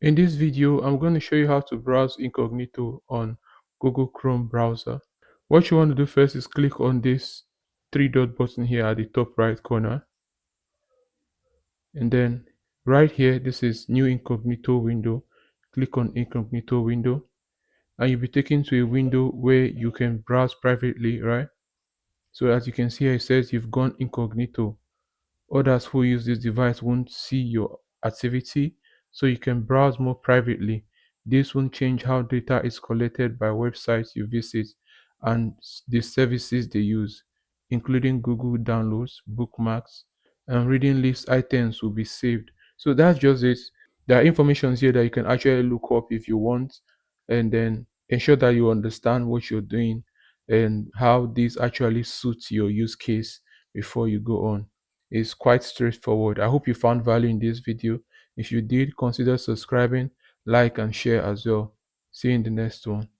In this video, I'm going to show you how to browse Incognito on Google Chrome browser. What you want to do first is click on this three dot button here at the top right corner. And then right here, this is new Incognito window. Click on Incognito window and you'll be taken to a window where you can browse privately, right? So as you can see here, it says you've gone incognito. Others who use this device won't see your activity, so you can browse more privately. This won't change how data is collected by websites you visit and the services they use, including Google downloads, bookmarks, and reading list items will be saved. So that's just it. There are informations here that you can actually look up if you want, and then ensure that you understand what you're doing and how this actually suits your use case before you go on. It's quite straightforward. I hope you found value in this video. If you did, consider subscribing, like, and share as well. See you in the next one.